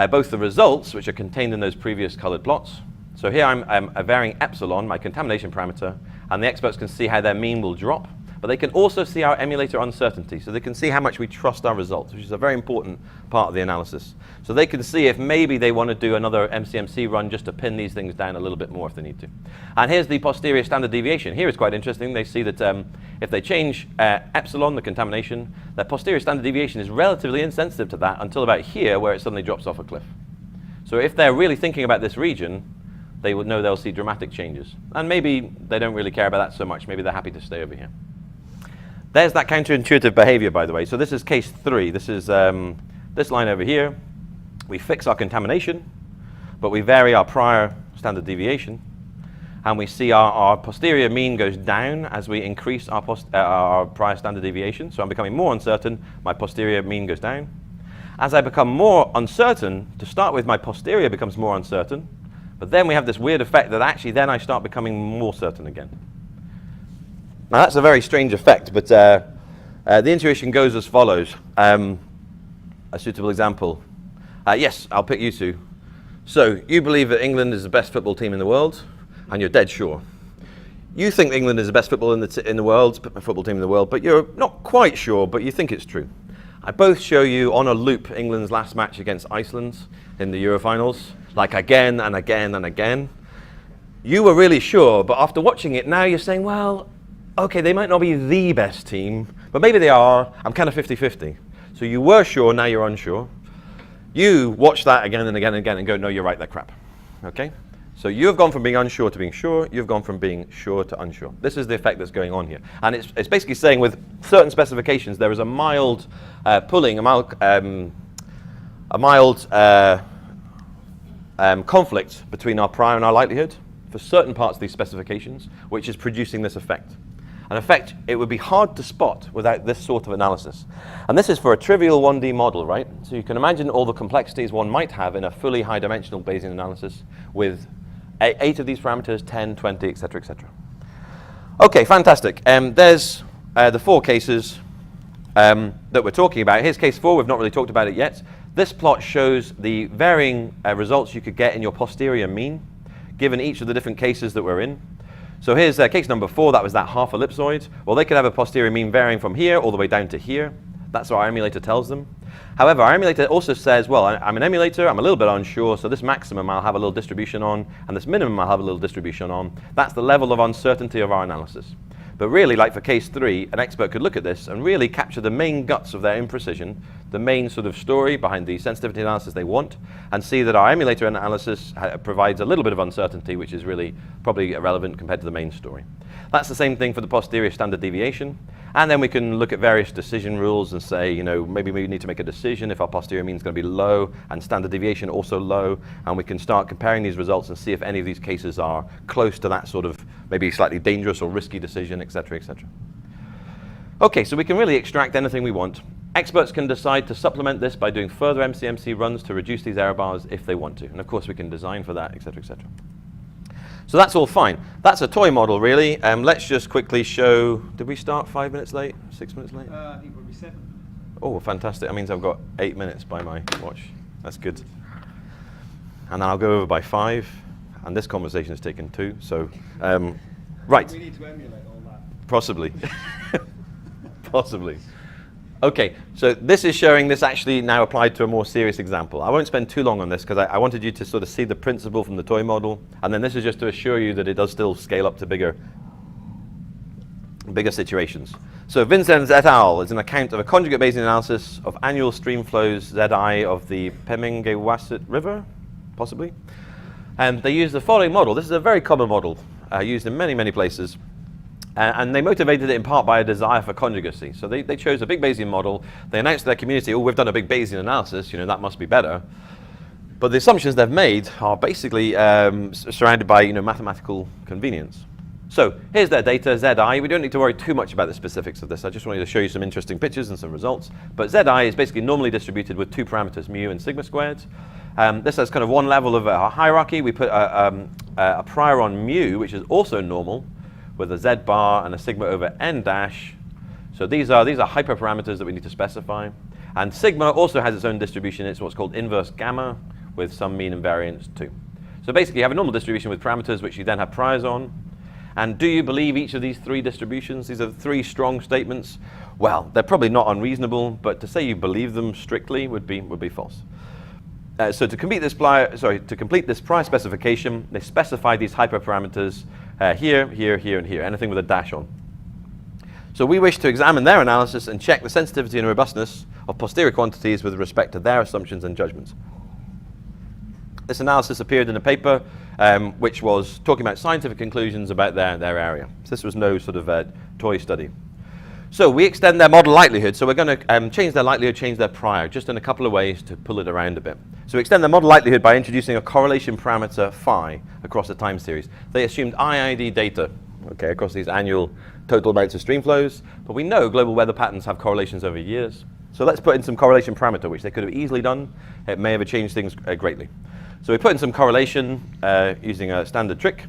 both the results, which are contained in those previous colored plots. So here I'm varying epsilon, my contamination parameter, and the experts can see how their mean will drop. But they can also see our emulator uncertainty, so they can see how much we trust our results, which is a very important part of the analysis. So they can see if maybe they want to do another Mcmc run just to pin these things down a little bit more if they need to. And here's the posterior standard deviation. Here it's quite interesting. They see that if they change epsilon, the contamination, their posterior standard deviation is relatively insensitive to that until about here, where it suddenly drops off a cliff. So if they're really thinking about this region, they would know they'll see dramatic changes. And maybe they don't really care about that so much. Maybe they're happy to stay over here. There's that counterintuitive behavior, by the way. So this is case 3. This is this line over here. We fix our contamination, but we vary our prior standard deviation. And we see our posterior mean goes down as we increase our prior standard deviation. So I'm becoming more uncertain. My posterior mean goes down. As I become more uncertain, to start with, my posterior becomes more uncertain. But then we have this weird effect that actually then I start becoming more certain again. Now that's a very strange effect, but the intuition goes as follows. A suitable example. Yes, I'll pick you two. So you believe that England is the best football team in the world, and you're dead sure. you think England is the best football in the world, football team in the world, but you're not quite sure, but you think it's true. I both show you on a loop England's last match against Iceland in the Euro finals, like again and again and again. You were really sure, but after watching it now you're saying, well, okay, they might not be the best team, but maybe they are. I'm kind of 50-50. So you were sure, now you're unsure. You watch that again and again and again and go, no, you're right, they're crap. Okay? So you have gone from being unsure to being sure. You've gone from being sure to unsure. This is the effect that's going on here. And it's basically saying with certain specifications, there is a mild pulling, a mild conflict between our prior and our likelihood for certain parts of these specifications, which is producing this effect. An effect it would be hard to spot without this sort of analysis. And this is for a trivial 1D model, right? So you can imagine all the complexities one might have in a fully high-dimensional Bayesian analysis with 8 of these parameters, 10, 20, etc., etc. Okay, fantastic. There's the 4 cases that we're talking about. Here's case 4. We've not really talked about it yet. This plot shows the varying results you could get in your posterior mean, given each of the different cases that we're in. So here's case number 4. That was that half ellipsoid. Well, they could have a posterior mean varying from here all the way down to here. That's what our emulator tells them. However, our emulator also says, well, I'm an emulator, I'm a little bit unsure, so this maximum I'll have a little distribution on, and this minimum I'll have a little distribution on. That's the level of uncertainty of our analysis. But really, like for case 3, an expert could look at this and really capture the main guts of their imprecision, the main sort of story behind the sensitivity analysis they want, and see that our emulator analysis provides a little bit of uncertainty, which is really probably irrelevant compared to the main story. That's the same thing for the posterior standard deviation. And then we can look at various decision rules and say, you know, maybe we need to make a decision if our posterior mean is going to be low and standard deviation also low. And we can start comparing these results and see if any of these cases are close to that sort of maybe slightly dangerous or risky decision, etc., etc. Okay, so we can really extract anything we want. Experts can decide to supplement this by doing further MCMC runs to reduce these error bars if they want to. And of course, we can design for that, etc., etc. So that's all fine. That's a toy model, really. Let's just quickly show, did we start 5 minutes late, 6 minutes late? I think probably 7. Oh, fantastic. That means I've got 8 minutes by my watch. That's good. And then I'll go over by 5. And this conversation has taken 2. So, right. We need to emulate all that. Possibly. Possibly. Okay, so this is showing this actually now applied to a more serious example. I won't spend too long on this because I wanted you to sort of see the principle from the toy model, and then this is just to assure you that it does still scale up to bigger situations. So Vincenz et al. Is an account of a conjugate Bayesian analysis of annual stream flows Zi of the Pemingewasset River, possibly. And they use the following model. This is a very common model used in many, many places. And they motivated it in part by a desire for conjugacy. So they chose a big Bayesian model. They announced to their community, oh, we've done a big Bayesian analysis, you know, that must be better. But the assumptions they've made are basically surrounded by, you know, mathematical convenience. So here's their data, Zi. We don't need to worry too much about the specifics of this. I just wanted to show you some interesting pictures and some results. But Zi is basically normally distributed with 2 parameters, mu and sigma squared. This has kind of one level of a hierarchy. We put a prior on mu, which is also normal, with a z bar and a sigma over n dash. So these are hyperparameters that we need to specify. And sigma also has its own distribution. It's what's called inverse gamma with some mean and variance too. So basically you have a normal distribution with parameters which you then have priors on. And do you believe each of these 3 distributions? These are 3 strong statements. Well, they're probably not unreasonable, but to say you believe them strictly would be false. So to complete this prior specification, they specify these hyperparameters here, here, here, and here, anything with a dash on. So we wish to examine their analysis and check the sensitivity and robustness of posterior quantities with respect to their assumptions and judgments. This analysis appeared in a paper which was talking about scientific conclusions about their area. So this was no sort of toy study. So we extend their model likelihood. So we're going to change their likelihood, change their prior, just in a couple of ways to pull it around a bit. So we extend their model likelihood by introducing a correlation parameter phi across a time series. They assumed IID data, okay, across these annual total amounts of stream flows. But we know global weather patterns have correlations over years. So let's put in some correlation parameter, which they could have easily done. It may have changed things greatly. So we put in some correlation using a standard trick.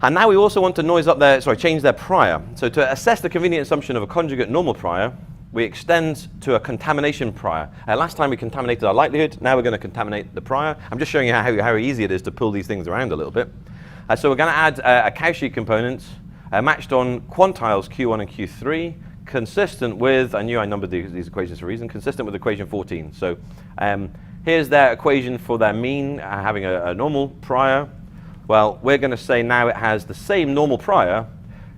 And now we also want to change their prior. So to assess the convenient assumption of a conjugate normal prior, we extend to a contamination prior. Last time we contaminated our likelihood, now we're going to contaminate the prior. I'm just showing you how easy it is to pull these things around a little bit. So we're going to add a Cauchy component matched on quantiles Q1 and Q3, consistent with, I knew I numbered these equations for a reason, consistent with equation 14. So here's their equation for their mean, having a normal prior. Well, we're going to say now it has the same normal prior,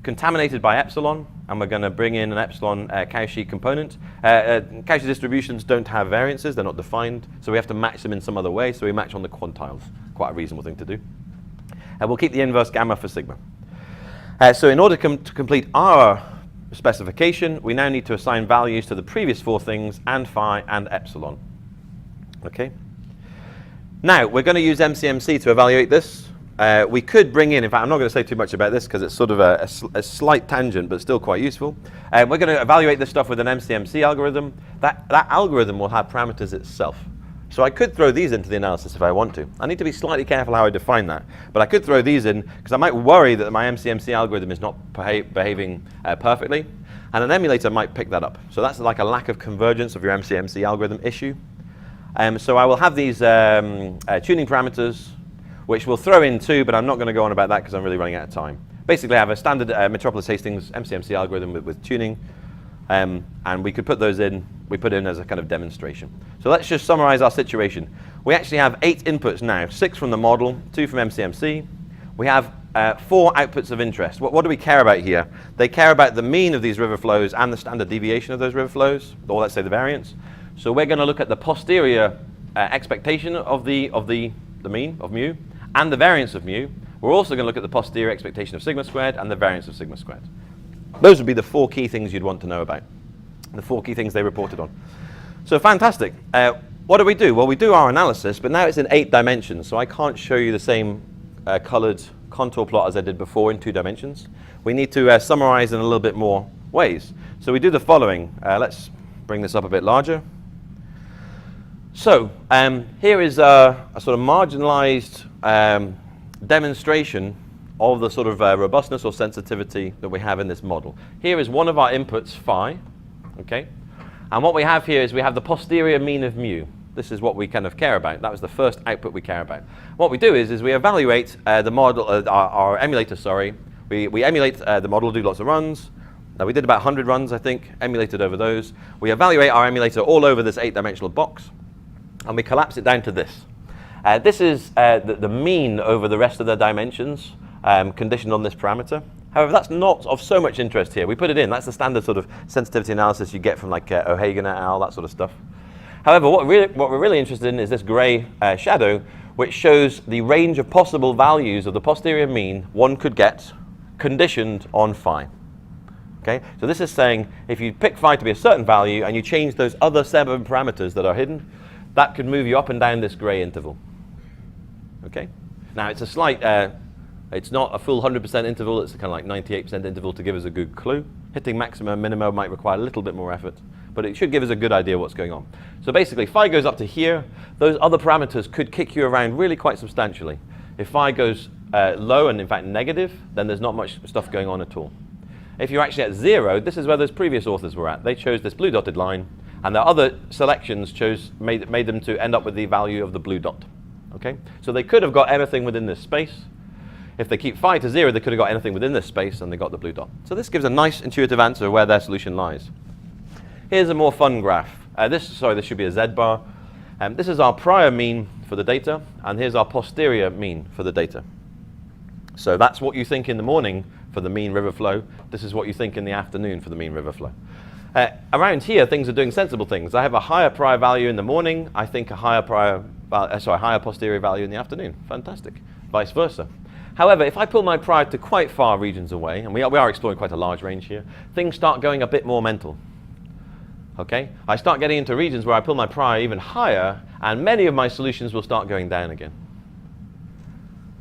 contaminated by epsilon, and we're going to bring in an epsilon Cauchy component. Cauchy distributions don't have variances, they're not defined, so we have to match them in some other way, so we match on the quantiles. Quite a reasonable thing to do. And we'll keep the inverse gamma for sigma. So in order to complete our specification, we now need to assign values to the previous four things, and phi and epsilon. Okay. Now, we're going to use MCMC to evaluate this. We could bring in fact, I'm not going to say too much about this because it's sort of a slight tangent, but still quite useful. We're going to evaluate this stuff with an MCMC algorithm. That algorithm will have parameters itself. So I could throw these into the analysis if I want to. I need to be slightly careful how I define that. But I could throw these in because I might worry that my MCMC algorithm is not behaving perfectly. And an emulator might pick that up. So that's like a lack of convergence of your MCMC algorithm issue. So I will have these tuning parameters, which we'll throw in too, but I'm not going to go on about that because I'm really running out of time. Basically, I have a standard Metropolis Hastings MCMC algorithm with tuning. And we could put those in, we put in as a kind of demonstration. So let's just summarize our situation. We actually have 8 inputs now, 6 from the model, 2 from MCMC. We have 4 outputs of interest. What do we care about here? They care about the mean of these river flows and the standard deviation of those river flows, or let's say the variance. So we're going to look at the posterior expectation of the mean, of mu, and the variance of mu. We're also going to look at the posterior expectation of sigma squared and the variance of sigma squared. Those would be the 4 key things you'd want to know about, the 4 key things they reported on. So fantastic. What do we do? Well, we do our analysis, but now it's in 8 dimensions, so I can't show you the same colored contour plot as I did before in 2 dimensions. We need to summarize in a little bit more ways. So we do the following. Let's bring this up a bit larger. So here is a sort of marginalized demonstration of the sort of robustness or sensitivity that we have in this model. Here is one of our inputs, phi, okay? And what we have here is we have the posterior mean of mu. This is what we kind of care about. That was the first output we care about. What we do is we evaluate the model, our emulator, sorry. We emulate the model, do lots of runs. Now we did about 100 runs, I think, emulated over those. We evaluate our emulator all over this 8-dimensional box, and we collapse it down to this. This is the mean over the rest of the dimensions, conditioned on this parameter. However, that's not of so much interest here. We put it in. That's the standard sort of sensitivity analysis you get from like O'Hagan et al., that sort of stuff. However, what we're really interested in is this gray shadow, which shows the range of possible values of the posterior mean one could get conditioned on phi. Okay? So this is saying if you pick phi to be a certain value and you change those other 7 parameters that are hidden, that could move you up and down this gray interval. Okay? Now, it's a slight, it's not a full 100% interval, it's a kind of like 98% interval to give us a good clue. Hitting maximum and minimum might require a little bit more effort, but it should give us a good idea what's going on. So basically, phi goes up to here. Those other parameters could kick you around really quite substantially. If phi goes low and in fact negative, then there's not much stuff going on at all. If you're actually at 0, this is where those previous authors were at. They chose this blue dotted line, and their other selections made them to end up with the value of the blue dot. Okay? So they could have got anything within this space. If they keep phi to 0, they could have got anything within this space, and they got the blue dot. So this gives a nice intuitive answer where their solution lies. Here's a more fun graph. This should be a z-bar. This is our prior mean for the data, and here's our posterior mean for the data. So that's what you think in the morning for the mean river flow. This is what you think in the afternoon for the mean river flow. Around here, things are doing sensible things. I have a higher prior value in the morning. I think a higher higher posterior value in the afternoon. Fantastic. Vice versa. However, if I pull my prior to quite far regions away, and we are exploring quite a large range here, things start going a bit more mental. Okay? I start getting into regions where I pull my prior even higher, and many of my solutions will start going down again.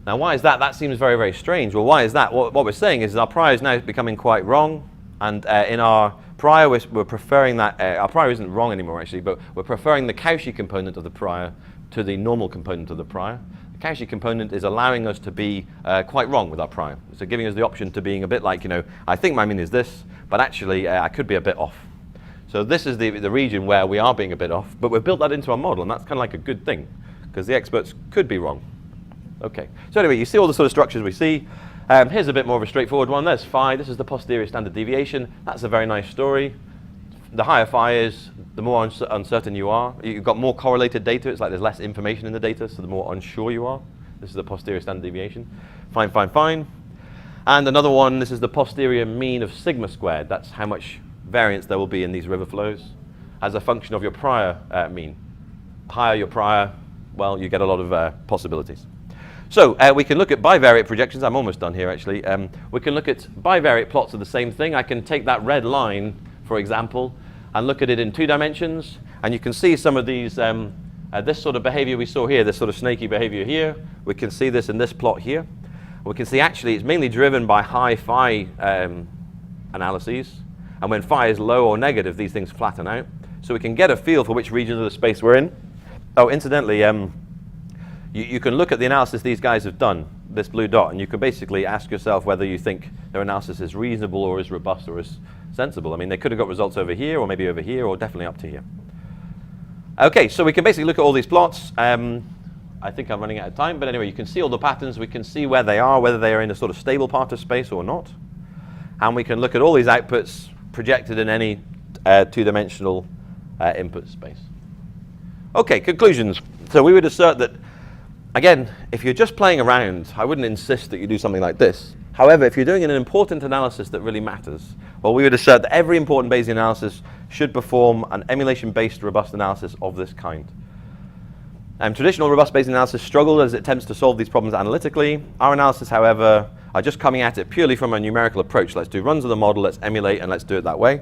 Now, why is that? That seems very, very strange. Well, why is that? What we're saying is our prior is now becoming quite wrong, and in our prior, we're preferring that. Our prior isn't wrong anymore, actually, but we're preferring the Cauchy component of the prior to the normal component of the prior. The Cauchy component is allowing us to be quite wrong with our prior. So giving us the option to being a bit like, I think my mean is this, but actually I could be a bit off. So this is the region where we are being a bit off, but we've built that into our model, and that's kind of like a good thing, because the experts could be wrong. Okay, so anyway, you see all the sort of structures we see. Here's a bit more of a straightforward one. There's phi. This is the posterior standard deviation. That's a very nice story. The higher phi is, the more uncertain you are. You've got more correlated data. It's like there's less information in the data, so the more unsure you are. This is the posterior standard deviation. Fine, fine, fine. And another one, this is the posterior mean of sigma squared. That's how much variance there will be in these river flows as a function of your prior mean. Higher your prior, well, you get a lot of possibilities. So we can look at bivariate projections. I'm almost done here, actually. We can look at bivariate plots of the same thing. I can take that red line, for example, and look at it in 2 dimensions. And you can see some of these, this sort of behavior we saw here, this sort of snaky behavior here. We can see this in this plot here. We can see actually it's mainly driven by high phi analyses. And when phi is low or negative, these things flatten out. So we can get a feel for which region of the space we're in. Oh, incidentally, you can look at the analysis these guys have done, this blue dot, and you can basically ask yourself whether you think their analysis is reasonable or is robust or is sensible. I mean, they could have got results over here or maybe over here or definitely up to here. Okay, so we can basically look at all these plots. I think I'm running out of time, but anyway, you can see all the patterns. We can see where they are, whether they are in a sort of stable part of space or not. And we can look at all these outputs projected in any 2-dimensional input space. Okay, conclusions. So we would assert that, again, if you're just playing around, I wouldn't insist that you do something like this. However, if you're doing an important analysis that really matters, well, we would assert that every important Bayesian analysis should perform an emulation-based robust analysis of this kind. Traditional robust Bayesian analysis struggle as it attempts to solve these problems analytically. Our analysis, however, are just coming at it purely from a numerical approach. Let's do runs of the model, let's emulate, and let's do it that way.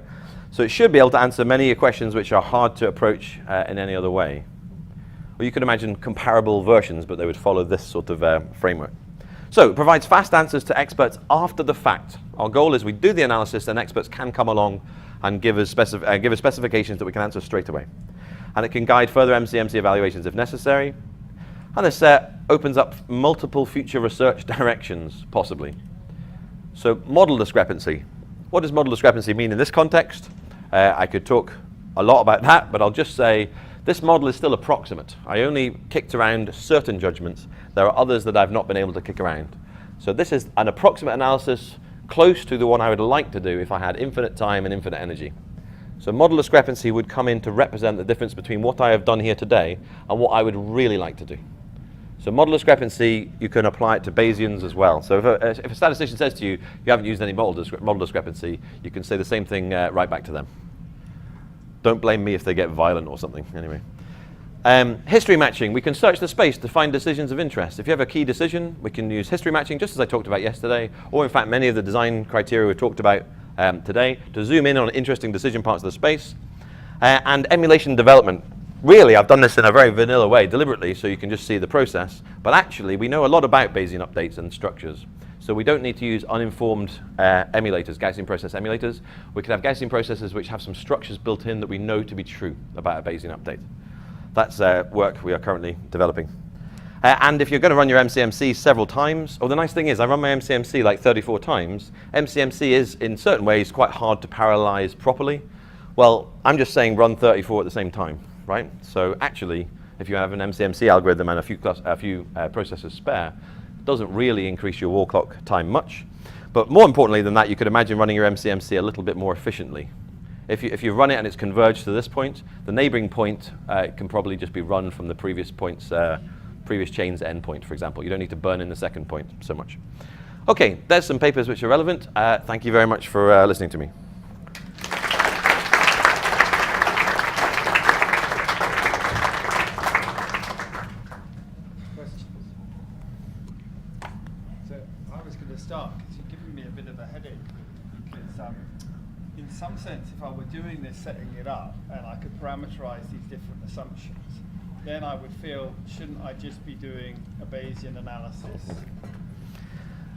So it should be able to answer many questions which are hard to approach in any other way. Or you could imagine comparable versions, but they would follow this sort of framework. So it provides fast answers to experts after the fact. Our goal is we do the analysis, and experts can come along and give us specifications that we can answer straight away. And it can guide further MCMC evaluations if necessary. And this opens up multiple future research directions, possibly. So model discrepancy. What does model discrepancy mean in this context? I could talk a lot about that, but I'll just say this model is still approximate. I only kicked around certain judgments. There are others that I've not been able to kick around. So this is an approximate analysis close to the one I would like to do if I had infinite time and infinite energy. So model discrepancy would come in to represent the difference between what I have done here today and what I would really like to do. So model discrepancy, you can apply it to Bayesians as well. So if a statistician says to you, you haven't used any model discrepancy, you can say the same thing right back to them. Don't blame me if they get violent or something, anyway. History matching, we can search the space to find decisions of interest. If you have a key decision, we can use history matching, just as I talked about yesterday, or in fact many of the design criteria we talked about today, to zoom in on interesting decision parts of the space. And emulation development. Really, I've done this in a very vanilla way, deliberately, so you can just see the process. But actually, we know a lot about Bayesian updates and structures. So we don't need to use uninformed emulators, Gaussian process emulators. We could have Gaussian processes which have some structures built in that we know to be true about a Bayesian update. That's work we are currently developing. And if you're going to run your MCMC several times, the nice thing is I run my MCMC like 34 times. MCMC is, in certain ways, quite hard to parallelize properly. Well, I'm just saying run 34 at the same time, right? So actually, if you have an MCMC algorithm and a few processors spare, it doesn't really increase your wall clock time much. But more importantly than that, you could imagine running your MCMC a little bit more efficiently. If you run it and it's converged to this point, the neighboring point can probably just be run from the previous point's previous chain's endpoint, for example. You don't need to burn in the second point so much. Okay, there's some papers which are relevant. Thank you very much for listening to me. Questions? So I was going to start because you're giving me a bit of a headache because in some sense, if I were doing this, setting it up, and I could parameterize these different assumptions, then I would feel, shouldn't I just be doing a Bayesian analysis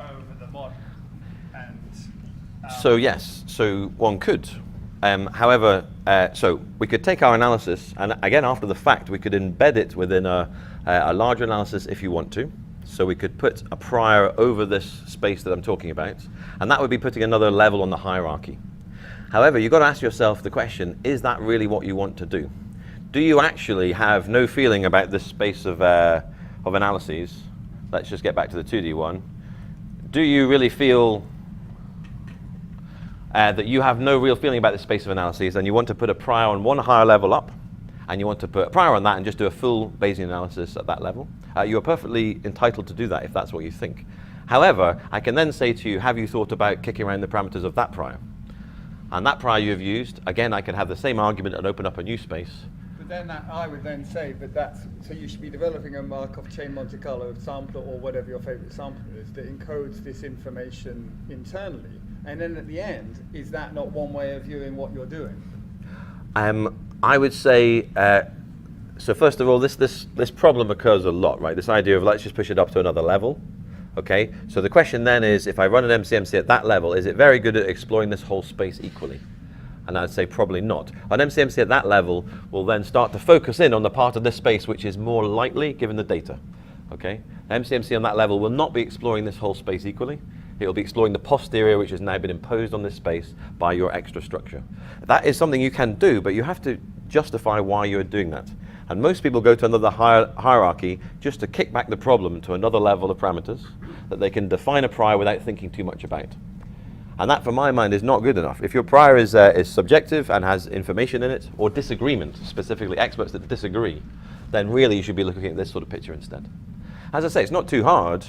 over the model? And so yes, so one could. However, so we could take our analysis, and again, after the fact, we could embed it within a larger analysis if you want to. So we could put a prior over this space that I'm talking about, and that would be putting another level on the hierarchy. However, you've got to ask yourself the question, is that really what you want to do? Do you actually have no feeling about this space of analyses? Let's just get back to the 2D one. do you really feel that you have no real feeling about the space of analyses, and you want to put a prior on one higher level up, and you want to put a prior on that and just do a full Bayesian analysis at that level, you are perfectly entitled to do that if that's what you think. However, I can then say to you, have you thought about kicking around the parameters of that prior? And that prior you've used, again, I can have the same argument and open up a new space. But then I would then say, but that's, so you should be developing a Markov chain Monte Carlo sampler or whatever your favorite sampler is that encodes this information internally. And then at the end, is that not one way of viewing what you're doing? I would say, so first of all, this problem occurs a lot, right? This idea of let's just push it up to another level. Okay, so the question then is, if I run an MCMC at that level, is it very good at exploring this whole space equally? And I'd say probably not. An MCMC at that level will then start to focus in on the part of this space which is more likely given the data. Okay, MCMC on that level will not be exploring this whole space equally. It will be exploring the posterior which has now been imposed on this space by your extra structure. That is something you can do, but you have to justify why you're doing that. And most people go to another hierarchy just to kick back the problem to another level of parameters that they can define a prior without thinking too much about. And that, for my mind, is not good enough. If your prior is subjective and has information in it, or disagreement, specifically experts that disagree, then really you should be looking at this sort of picture instead. As I say, it's not too hard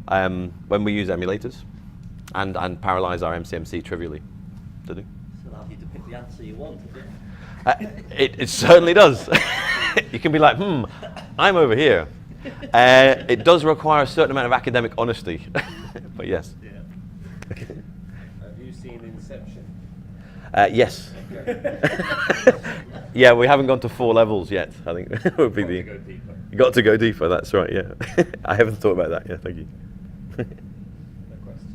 when we use emulators and parallelize our MCMC trivially to do. So allows you to pick the answer you want, does it? It certainly does. You can be like, I'm over here. It does require a certain amount of academic honesty, but yes. Yeah. Have you seen Inception? Yes. Yeah, we haven't gone to 4 levels yet. I think that would be the. Go deeper. You got to go deeper. That's right. Yeah. I haven't thought about that. Yeah. Thank you. No questions.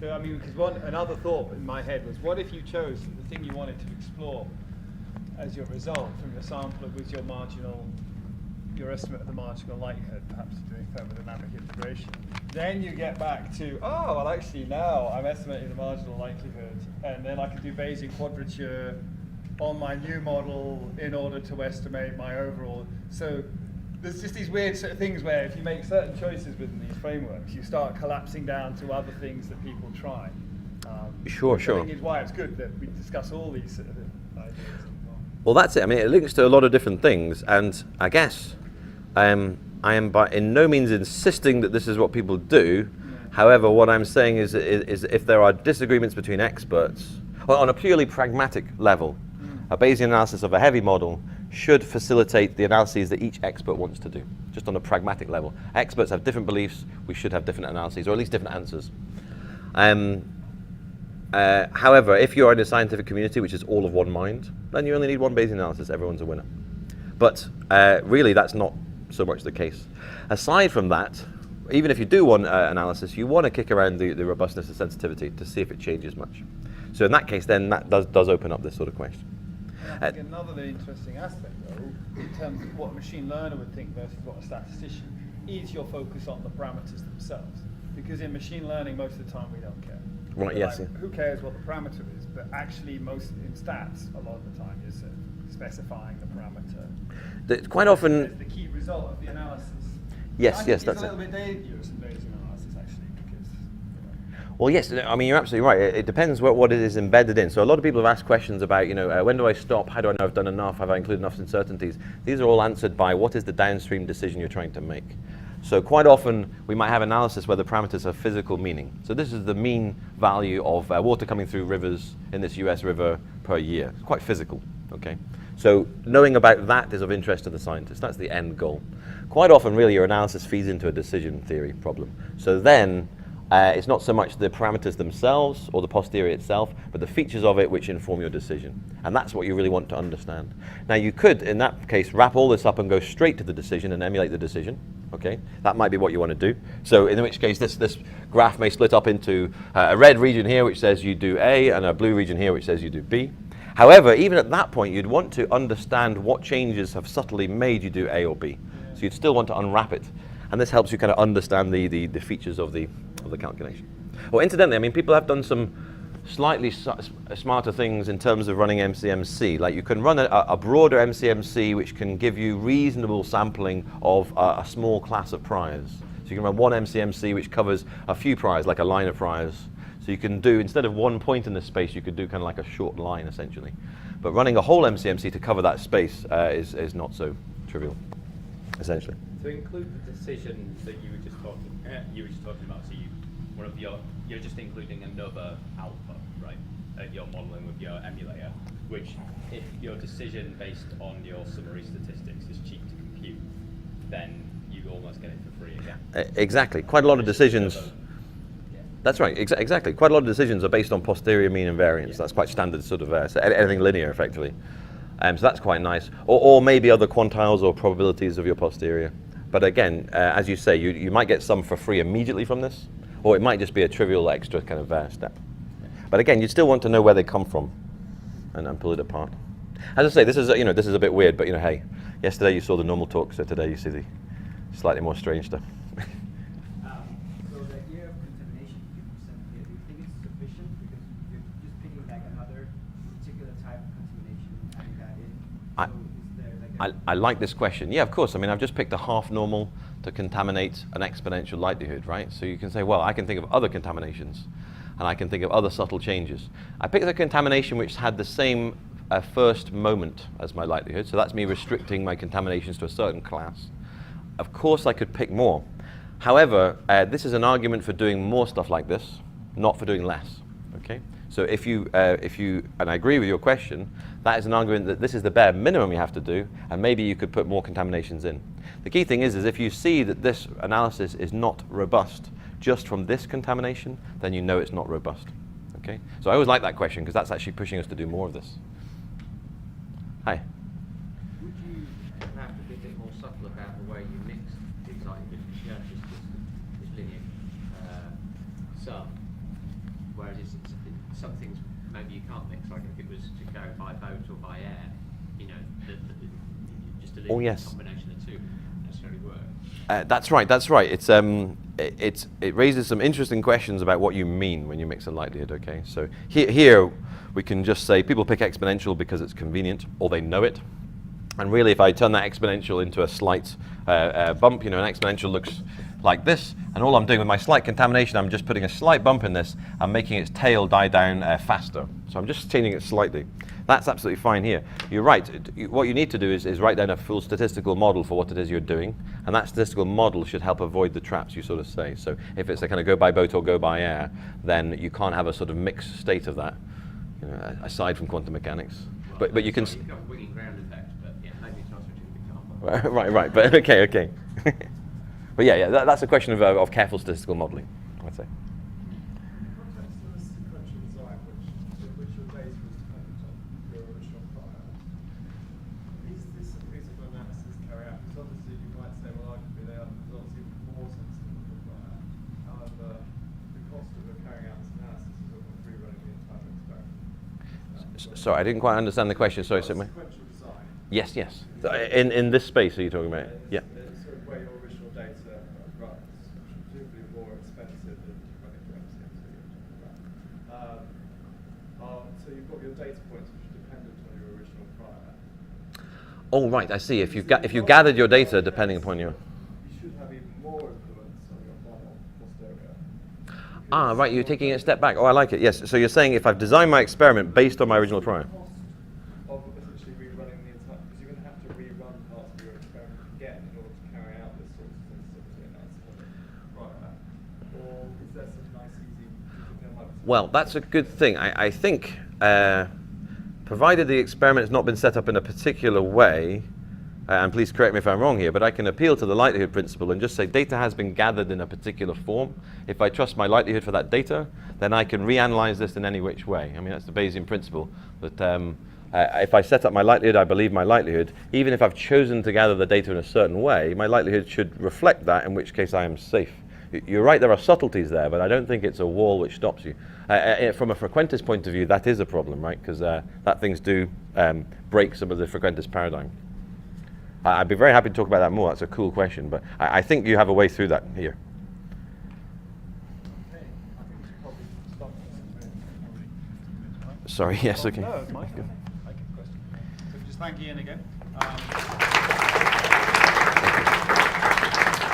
So I mean, because another thought in my head was, what if you chose the thing you wanted to explore as your result from your sampler was your estimate of the marginal likelihood, perhaps doing thermodynamic integration. Then you get back to, oh, well actually now I'm estimating the marginal likelihood, and then I can do Bayesian quadrature on my new model in order to estimate my overall. So there's just these weird sort of things where if you make certain choices within these frameworks, you start collapsing down to other things that people try. Sure. I think is why it's good that we discuss all these sort of ideas. Well, that's it. I mean, it links to a lot of different things, and I guess I am in no means insisting that this is what people do. Yeah. However, what I'm saying is if there are disagreements between experts, on a purely pragmatic level, a Bayesian analysis of a heavy model should facilitate the analyses that each expert wants to do, just on a pragmatic level. Experts have different beliefs, we should have different analyses, or at least different answers. However, if you're in a scientific community which is all of one mind, then you only need one Bayesian analysis, everyone's a winner. But really, that's not so much the case. Aside from that, even if you do one analysis, you want to kick around the robustness and sensitivity to see if it changes much. So in that case, then that does open up this sort of question. And I think another very interesting aspect, though, in terms of what a machine learner would think versus what a statistician, is your focus on the parameters themselves. Because in machine learning, most of the time we don't care. Right, yes. Like, who cares what the parameter is? But actually, most in stats, a lot of the time, you're specifying the parameter. Quite often. It's the key result of the analysis. Yes, That's it. a little bit dangerous in Bayesian analysis, actually, because. Well, yes, I mean, you're absolutely right. It depends what it is embedded in. So a lot of people have asked questions about, when do I stop? How do I know I've done enough? Have I included enough uncertainties? These are all answered by what is the downstream decision you're trying to make. So quite often, we might have analysis where the parameters have physical meaning. So this is the mean value of water coming through rivers in this US river per year. It's quite physical, okay? So knowing about that is of interest to the scientist. That's the end goal. Quite often, really, your analysis feeds into a decision theory problem. So then, it's not so much the parameters themselves or the posterior itself, but the features of it which inform your decision. And that's what you really want to understand. Now, you could, in that case, wrap all this up and go straight to the decision and emulate the decision. Okay, that might be what you want to do. So in which case, this graph may split up into a red region here which says you do A and a blue region here which says you do B. However, even at that point, you'd want to understand what changes have subtly made you do A or B. So you'd still want to unwrap it. And this helps you kind of understand the features of the calculation. Well, incidentally, I mean, people have done some slightly smarter things in terms of running MCMC. Like you can run a broader MCMC which can give you reasonable sampling of a small class of priors. So you can run one MCMC which covers a few priors, like a line of priors. So you can do, instead of one point in the space, you could do kind of like a short line essentially. But running a whole MCMC to cover that space is not so trivial, essentially. To include the decisions that you were just talking about, so you're just including another alpha, right? You're modeling with your emulator, which if your decision based on your summary statistics is cheap to compute, then you almost get it for free again. Exactly. Quite a lot of decisions. That's right. Exactly. Quite a lot of decisions are based on posterior mean and variance. That's quite standard sort of so anything linear, effectively. So that's quite nice. Or maybe other quantiles or probabilities of your posterior. But again, as you say, you might get some for free immediately from this, or it might just be a trivial extra kind of step. But again, you still want to know where they come from and pull it apart. As I say, this is a bit weird, but hey, yesterday you saw the normal talk, so today you see the slightly more strange stuff. So the idea of contamination you present here, do you think it's sufficient because you're just picking like another particular type of contamination and adding that in? So is there like I like this question. Yeah, of course. I mean, I've just picked a half normal to contaminate an exponential likelihood, right? So you can say, well, I can think of other contaminations, and I can think of other subtle changes. I picked a contamination which had the same first moment as my likelihood, so that's me restricting my contaminations to a certain class. Of course, I could pick more. However, this is an argument for doing more stuff like this, not for doing less. Okay. So if you, and I agree with your question, that is an argument that this is the bare minimum you have to do, and maybe you could put more contaminations in. The key thing is if you see that this analysis is not robust just from this contamination, then you know it's not robust. Okay. So I always like that question because that's actually pushing us to do more of this. Hi. Would you have to be a bit more subtle about the way you mix things like just this linear sum, whereas some things maybe you can't mix, like if it was to go by boat or by air, just a linear combination of two wouldn't necessarily work. That's right. That's right. It raises some interesting questions about what you mean when you mix a likelihood. Okay, so here we can just say people pick exponential because it's convenient, or they know it. And really, if I turn that exponential into a slight bump, an exponential looks like this, and all I'm doing with my slight contamination, I'm just putting a slight bump in this and making its tail die down faster. So I'm just changing it slightly. That's absolutely fine here. You're right. What you need to do is write down a full statistical model for what it is you're doing, and that statistical model should help avoid the traps you sort of say. So if it's a kind of go by boat or go by air, then you can't have a sort of mixed state of that, aside from quantum mechanics. But you can. You've got winging ground effect, but yeah, maybe it's not such a good example. Right. But okay. But yeah, that's a question of careful statistical modeling, I'd say. In the context of a sequential design, which your data is dependent on your original prior, is this a feasible analysis to carry out? Because obviously you might say, well, arguably they are the results even more sensitive than the prior. However, the cost of carrying out this analysis is of rerunning the entire experiment. Sorry, I didn't quite understand the question. Sorry, Sequential design. Yes. In this space, are you talking about? Yeah. Sort of where your original data runs, which is presumably more expensive than running for MCMC. So you've got your data points which are dependent on your original prior. Oh, right. I see. If you gathered your data depending upon your. You should have even more influence on your final posterior. Right. You're taking it a step back. Oh, I like it. Yes. So you're saying if I've designed my experiment based on my original prior. Of essentially rerunning the entire, because you're going to have to rerun parts of your experiment again in order to carry out this sort of sensitivity analysis. Right. Or is there some nice easy? Well, that's a good thing. I think, provided the experiment has not been set up in a particular way, and please correct me if I'm wrong here, but I can appeal to the likelihood principle and just say data has been gathered in a particular form. If I trust my likelihood for that data, then I can reanalyze this in any which way. I mean, that's the Bayesian principle that if I set up my likelihood, I believe my likelihood. Even if I've chosen to gather the data in a certain way, my likelihood should reflect that, in which case I am safe. You're right, there are subtleties there, but I don't think it's a wall which stops you. From a frequentist point of view, that is a problem, right? Because that things do break some of the frequentist paradigm. I'd be very happy to talk about that more. That's a cool question, but I think you have a way through that here. Okay, I think we should probably stop this. Sorry, yes, okay. No, it's my question. So just thank Ian again.